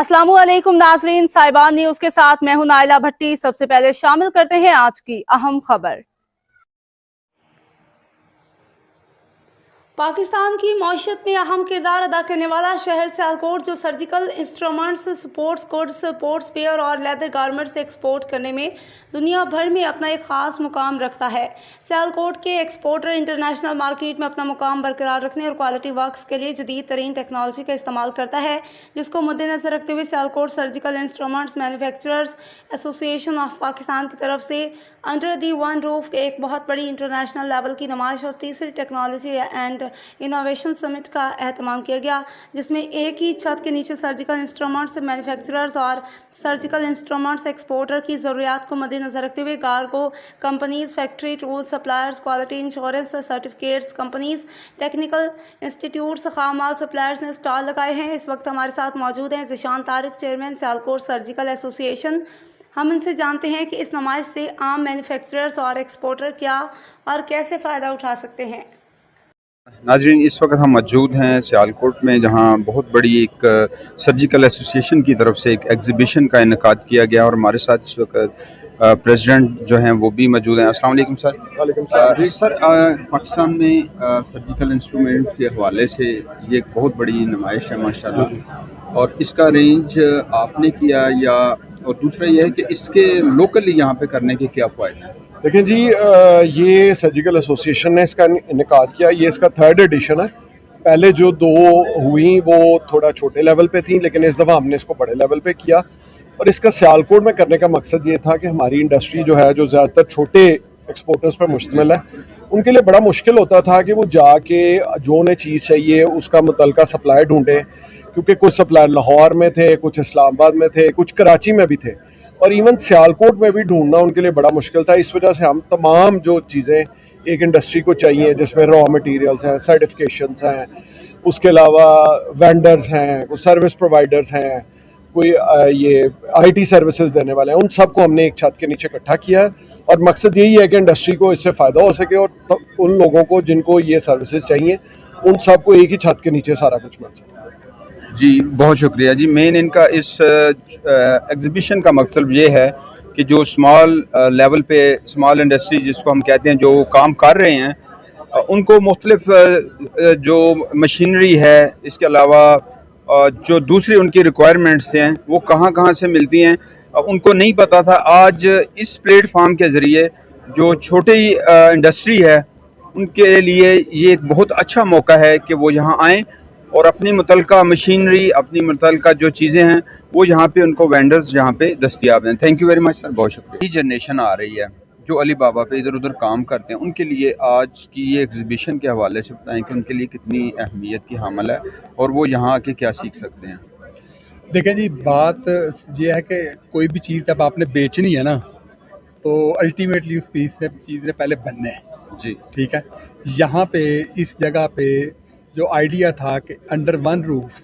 अस्सलामुअलैकुम नाजरीन, साहिबान न्यूज के साथ मैं हूं नाइला भट्टी। सबसे पहले शामिल करते हैं आज की अहम खबर। पाकिस्तान की मईशत में अहम किरदार अदा करने वाला शहर सियालकोट, जो surgical instruments, sports goods, sports wear और लेदर गारमेंट्स एक्सपोर्ट करने में दुनिया भर में अपना एक ख़ास मुकाम रखता है। सियालकोट के एक्सपोर्टर इंटरनेशनल मार्केट में अपना मुकाम बरकरार रखने और क्वालिटी वर्क्स के लिए जदीद तरीन टेक्नोलॉजी का इस्तेमाल करता है, जिसको मद्देनजर रखते हुए Sialkot surgical instruments manufacturers association of Pakistan की तरफ से अंडर दी वन रूफ एक बहुत बड़ी इंटरनेशनल लेवल की नुमाइश और तीसरी टेक्नोलॉजी एंड इनोवेशन समिट का एहतमाम किया गया, जिसमें एक ही छत के नीचे सर्जिकल इंस्ट्रूमेंट्स मैन्युफैक्चरर्स और सर्जिकल इंस्ट्रूमेंट्स एक्सपोर्टर की ज़रूरियात को मद्देनजर रखते हुए cargo companies, factory tool suppliers, quality insurance certificates companies, technical institutes, खाम माल सप्लायर्स ने स्टॉल लगाए हैं। इस वक्त हमारे साथ मौजूद हैं Zeeshan Tariq, chairman Sialkot surgical association. हम इनसे जानते हैं कि इस नुमाइश से आम मैन्युफैक्चरर्स और एक्सपोर्टर क्या और कैसे फ़ायदा उठा सकते हैं। नाजरीन, इस वक्त हम मौजूद हैं सियालकोट में, जहां बहुत बड़ी एक सर्जिकल एसोसिएशन की तरफ से एक एग्जीबिशन का इनेकाद किया गया और हमारे साथ इस वक्त प्रेसिडेंट जो हैं वो भी मौजूद हैं। अस्सलाम वालेकुम सर। वालेकुम सलाम। सर, पाकिस्तान में सर्जिकल इंस्ट्रूमेंट के हवाले से ये एक बहुत बड़ी नुमाइश है माशाल्लाह, और इसका रेंज आपने किया या, और दूसरा ये है कि इसके लोकली यहाँ पे करने के क्या फ़ायदे हैं? देखें जी, ये सर्जिकल एसोसिएशन ने इसका इनेकाद किया। ये इसका 3rd एडिशन है। पहले जो 2 हुई वो थोड़ा छोटे लेवल पे थी, लेकिन इस दफ़ा हमने इसको बड़े लेवल पे किया। और इसका सियालकोट में करने का मकसद ये था कि हमारी इंडस्ट्री जो है, जो ज़्यादातर छोटे एक्सपोर्टर्स पर मुश्तमिल है, उनके लिए बड़ा मुश्किल होता था कि वो जाके जो उन्हें चीज़ चाहिए उसका मुतलका सप्लाई ढूंढें, क्योंकि कुछ सप्लायर लाहौर में थे, कुछ इस्लामाबाद में थे, कुछ कराची में भी थे, और इवन सियालकोट में भी ढूंढना उनके लिए बड़ा मुश्किल था। इस वजह से हम तमाम जो चीज़ें एक इंडस्ट्री को चाहिए, जिसमें रॉ मटेरियल्स हैं, सर्टिफिकेशंस हैं, उसके अलावा वेंडर्स हैं, कुछ सर्विस प्रोवाइडर्स हैं, कोई ये आईटी सर्विसेज देने वाले हैं, उन सब को हमने एक छत के नीचे इकट्ठा किया है। और मकसद यही है कि इंडस्ट्री को इससे फ़ायदा हो सके और उन लोगों को जिनको ये सर्विसेज चाहिए, उन सब को एक ही छत के नीचे सारा कुछ मिल सके। जी, बहुत शुक्रिया जी। मेन इनका इस एग्जीबिशन का मकसद ये है कि जो स्मॉल लेवल पे स्मॉल इंडस्ट्री जिसको हम कहते हैं, जो काम कर रहे हैं, उनको मुख्तलिफ जो मशीनरी है, इसके अलावा जो दूसरी उनकी रिक्वायरमेंट्स हैं वो कहाँ कहाँ से मिलती हैं, उनको नहीं पता था। आज इस प्लेटफॉर्म के ज़रिए जो छोटी इंडस्ट्री है उनके लिए ये एक बहुत अच्छा मौका है कि वो यहाँ आएँ और अपनी मुतलका मशीनरी, अपनी मुतलका जो चीज़ें हैं वो यहाँ पे उनको वेंडर्स यहाँ पे दस्तियाब हैं। Thank you very much sir, बहुत शुक्रिया। नई जनरेशन आ रही है जो अली बाबा पे इधर उधर काम करते हैं, उनके लिए आज की ये एग्जीबिशन के हवाले से बताएं कि उनके लिए कितनी अहमियत की हामिल है और वो यहाँ आके क्या सीख सकते हैं। देखें जी, बात ये है कि कोई भी चीज़ जब आपने बेचनी है ना, तो अल्टीमेटली उस चीज़ ने पहले बनना है जी, ठीक है। यहाँ पे इस जगह पे जो आइडिया था कि अंडर वन रूफ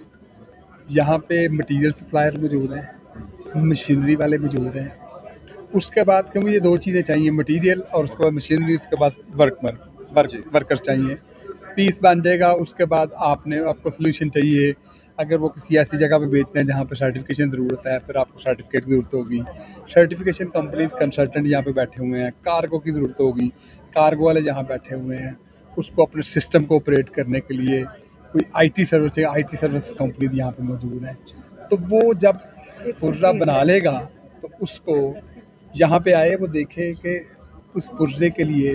यहाँ पे मटेरियल सप्लायर मौजूद हैं, मशीनरी वाले मौजूद हैं, उसके बाद क्योंकि ये 2 चीज़ें चाहिए, मटेरियल और उसके बाद मशीनरी, उसके बाद वर्कर चाहिए, पीस बन जाएगा। उसके बाद आपको सोल्यूशन चाहिए। अगर वो किसी ऐसी जगह पे बेचते हैं जहाँ पे सर्टिफिकेशन ज़रूरत है, फिर आपको सर्टिफिकेट की ज़रूरत होगी। सर्टिफिकेशन कंपनीज कंसल्टेंट यहाँ पे बैठे हुए हैं, कार्गो की ज़रूरत होगी, कार्गो वाले यहाँ बैठे हुए हैं, उसको अपने सिस्टम को ऑपरेट करने के लिए कोई आईटी सर्विस कंपनी यहाँ पे मौजूद है। तो वो जब पुर्जा बना लेगा तो उसको यहाँ पे आए, वो देखे कि उस पुर्जे के लिए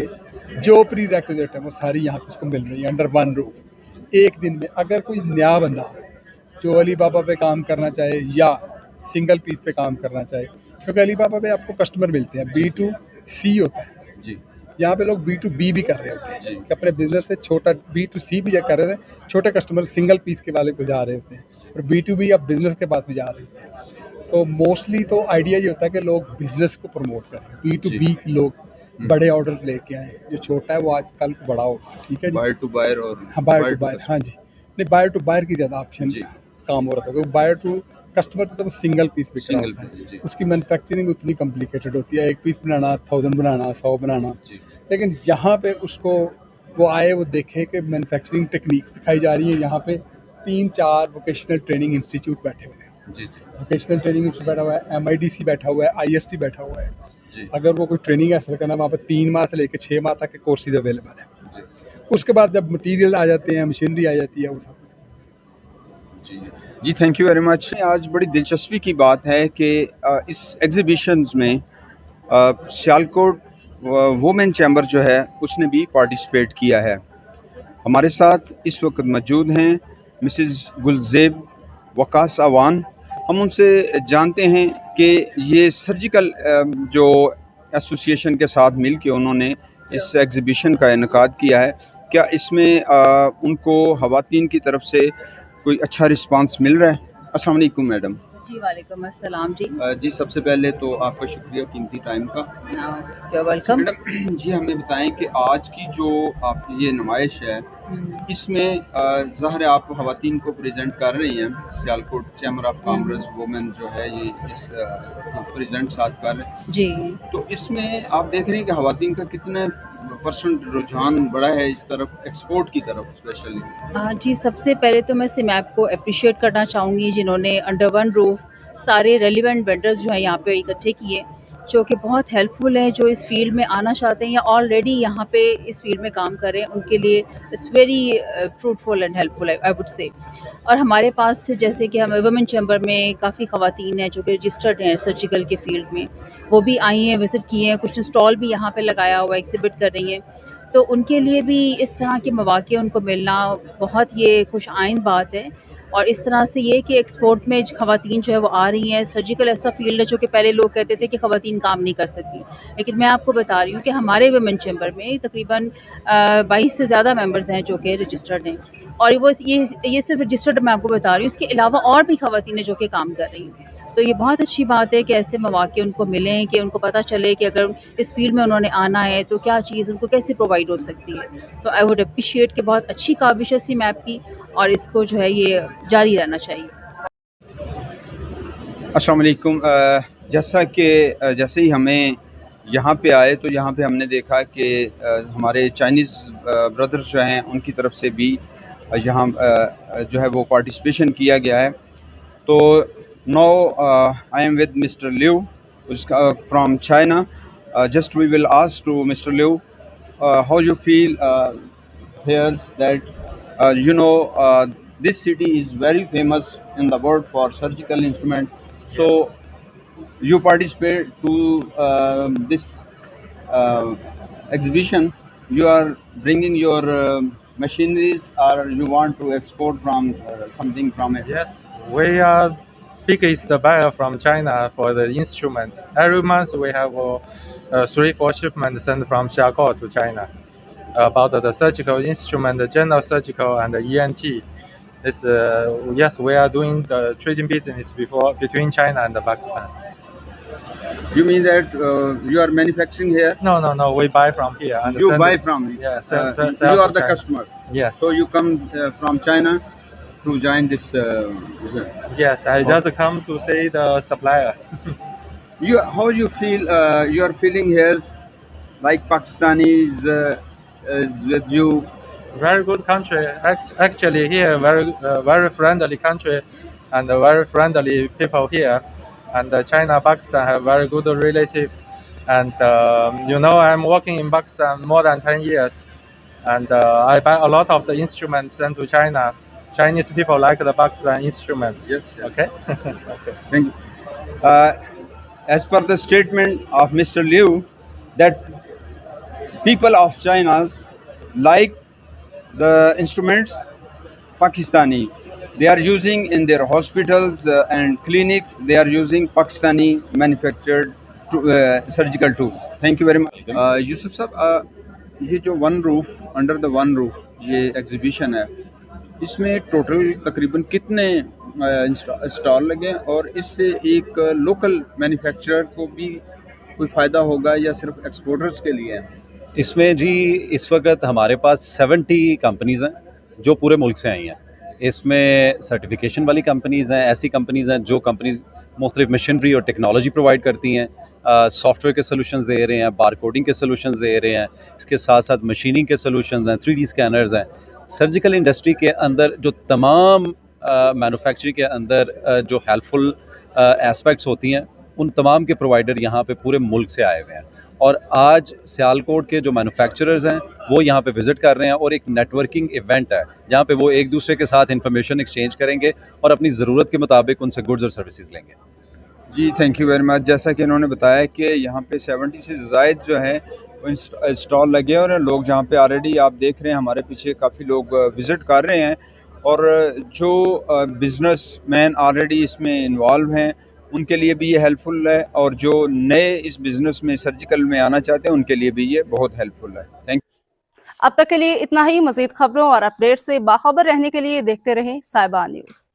जो प्री रेक्विजिट है वो सारी यहाँ पे उसको मिल रही है अंडर वन रूफ। एक दिन में अगर कोई नया बंदा जो अली बाबा पे काम करना चाहे या सिंगल पीस पे काम करना चाहे, क्योंकि अली बाबा पे आपको कस्टमर मिलते हैं, B2C होता है जी, यहाँ पे लोग B2B भी कर रहे होते हैं कि अपने बिजनेस से छोटा B2C भी कर रहे थे, छोटे कस्टमर सिंगल पीस के वाले पे जा रहे होते हैं, और B2B अब बिजनेस के पास भी जा रहे होते हैं। तो मोस्टली तो आइडिया ये होता है कि लोग बिजनेस को प्रमोट करें, B2B लोग बड़े ऑर्डर लेके आए, जो छोटा है वो आजकल बड़ा होगा, ठीक है जी। बायर टू बायर और हाँ, बायर टू बायर, हाँ जी, नहीं बायर टू बायर की ज़्यादा ऑप्शन काम हो रहा था, क्योंकि बायर टू कस्टमर तो वो सिंगल पीस बिक रहा होता है, उसकी मैन्युफैक्चरिंग उतनी कॉम्प्लिकेटेड होती है, एक पीस बनाना, 1000 बनाना, 100 बनाना। लेकिन यहाँ पे उसको वो आए, वो देखे कि मैन्युफैक्चरिंग टेक्निक्स दिखाई जा रही है। यहाँ पे 3-4 वोकेशनल ट्रेनिंग इंस्टीट्यूट बैठे हुए हैं, जी वोकेशनल ट्रेनिंग इंस्टीट्यूट बैठा हुआ है, MIDC बैठा हुआ है, IST बैठा हुआ है। जी अगर वो कोई ट्रेनिंग हासिल करना, वहाँ पर 3 माह से लेकर 6 माह तक के कोर्सेज अवेलेबल है। जी उसके बाद जब मटेरियल आ जाते हैं, मशीनरी आ जाती है, वो सब कुछ। जी जी, थैंक यू वेरी मच। आज बड़ी दिलचस्पी की बात है कि इस एग्जीबिशंस में सियालकोट वुमेन चैम्बर जो है उसने भी पार्टिसिपेट किया है। हमारे साथ इस वक्त मौजूद हैं मिसेस गुलजेब वकास अवान। हम उनसे जानते हैं कि ये सर्जिकल जो एसोसिएशन के साथ मिल के उन्होंने इस एग्ज़िबिशन का इनेकाद किया है, क्या इसमें उनको ख़वातीन की तरफ से कोई अच्छा रिस्पांस मिल रहा है? अस्सलाम वालेकुम मैडम। जी वालेकुम अस्सलाम जी। जी, सबसे पहले तो आपका शुक्रिया कीमती टाइम का। you're welcome। मैडम जी, हमें बताएं कि आज की जो आपकी ये नुमाइश है इसमें ज़ाहिर है आप ख़वातीन को प्रेजेंट कर रही हैं। Sialkot chamber of commerce women जो है ये इस प्रेजेंट साथ कर रहे हैं। जी तो इसमें आप देख रहे हैं कि ख़वातीन का कितने % रुझान बढ़ा है इस तरफ, एक्सपोर्ट की तरफ स्पेशली। जी, सबसे पहले तो मैं सिमैप को अप्रिशिएट करना चाहूँगी जिन्होंने अंडर वन रूफ सारे रेलिवेंट वेंडर्स जो हैं यहाँ पे इकट्ठे किए, जो कि बहुत हेल्पफुल हैं, जो इस फील्ड में आना चाहते हैं या ऑलरेडी यहाँ पे इस फील्ड में काम कर रहे हैं, उनके लिए it's very fruitful and helpful I would say. और हमारे पास जैसे कि हम वुमेन चैम्बर में काफ़ी ख़वातीन हैं जो कि रजिस्टर्ड हैं सर्जिकल के फील्ड में, वो भी आई हैं, विज़िट किए हैं, कुछ स्टॉल भी यहाँ पे लगाया हुआ है, एग्जिबिट कर रही हैं। तो उनके लिए भी इस तरह के मौक़े उनको मिलना बहुत ये खुश आइंद बात है। और इस तरह से ये कि एक्सपोर्ट में ख़वातीन जो है वो आ रही हैं। सर्जिकल ऐसा फील्ड है जो कि पहले लोग कहते थे कि ख़वातीन काम नहीं कर सकती, लेकिन मैं आपको बता रही हूँ कि हमारे वुमेन चैम्बर में तकरीबन 22 से ज़्यादा मेंबर्स हैं जो कि रजिस्टर्ड हैं। और वो ये सिर्फ रजिस्टर्ड मैं आपको बता रही हूँ, इसके अलावा और भी ख़वातीन हैं जो कि काम कर रही हैं। तो ये बहुत अच्छी बात है कि ऐसे मौक़े उनको मिलें, कि उनको पता चले कि अगर इस फील्ड में उन्होंने आना है तो क्या चीज़ उनको कैसे प्रोवाइड हो सकती है। तो आई वुड अप्रिशिएट कि बहुत अच्छी काबिश है सिमैप की, और इसको जो है ये जारी रहना चाहिए। अस्सलाम वालेकुम। जैसे ही हमें यहाँ पे आए तो यहाँ पे हमने देखा कि हमारे चाइनीज़ ब्रदर्स जो हैं उनकी तरफ से भी यहाँ जो है वो पार्टिसिपेशन किया गया है। तो now I am with mister Liu from China. Just we will ask to mister Liu how you feel here's that this city is very famous in the world for surgical instrument. So you participate to this exhibition. You are bringing your machineries, or you want to export from something from it? Yes, we are biggest buyer from China for the instruments. Every month we have 3-4 shipments sent from Xiaogao to China about the surgical instrument, the general surgical and the ENT. Yes, we are doing the trading business between China and Pakistan. You mean that you are manufacturing here? No, we buy from here. And You send buy it- from Yeah, you are to the China. customer. Yes. So you come from China to join this. Yes, I just come to see the supplier. How you feel? You are feeling here like Pakistanis is with you. Very good country. Actually, here very friendly country, and very friendly people here. And China, Pakistan have very good relative. And I'm working in Pakistan more than 10 years, and I buy a lot of the instruments sent to China. Chinese people like the Pakistan instruments. Yes. Okay. Okay. Thank you. As per the statement of Mr. Liu, that people of China like the instruments Pakistani. They are using in their hospitals and clinics. They are using Pakistani manufactured surgical tools. Thank you very much. Yusuf साहब, ये जो one roof under the one roof ये exhibition है, इसमें total तकरीबन कितने stall लगे और इससे एक लोकल मैन्युफैक्चरर को भी कोई फ़ायदा होगा या सिर्फ एक्सपोर्टर्स के लिए है? इसमें जी इस वक्त हमारे पास 70 कंपनीज़ हैं जो पूरे मुल्क से आई हैं। इसमें सर्टिफिकेशन वाली कंपनीज़ हैं, ऐसी कंपनीज़ हैं जो कंपनीज़ मुख्तलिफ मशीनरी और टेक्नोलॉजी प्रोवाइड करती हैं, सॉफ्टवेयर के सॉल्यूशंस दे रहे हैं, बार कोडिंग के सॉल्यूशंस दे रहे हैं, इसके साथ साथ मशीनिंग के सॉल्यूशंस हैं, 3D स्कैनर्स हैं। सर्जिकल इंडस्ट्री के अंदर जो तमाम मैन्युफैक्चरिंग के अंदर जो हेल्पफुल एस्पेक्ट्स होती हैं उन तमाम के प्रोवाइडर यहाँ पे पूरे मुल्क से आए हुए हैं और आज सियालकोट के जो मैन्युफैक्चरर्स हैं वो यहाँ पे विज़िट कर रहे हैं और एक नेटवर्किंग इवेंट है जहाँ पे वो एक दूसरे के साथ इंफॉर्मेशन एक्सचेंज करेंगे और अपनी ज़रूरत के मुताबिक उनसे गुड्स और सर्विसेज लेंगे। जी थैंक यू वेरी मच। जैसा कि इन्होंने बताया कि यहाँ पे 70 से ज़ायद जो है स्टॉल लगे और लोग जहाँ पे ऑलरेडी आप देख रहे हैं हमारे पीछे काफ़ी लोग विज़िट कर रहे हैं और जो बिज़नेसमैन ऑलरेडी इसमें इन्वॉल्व हैं उनके लिए भी ये हेल्पफुल है और जो नए इस बिज़नेस में सर्जिकल में आना चाहते हैं उनके लिए भी ये बहुत हेल्पफुल है। थैंक अब तक के लिए इतना ही। मज़ीद खबरों और अपडेट से बाखबर रहने के लिए देखते रहें साहिबा न्यूज़।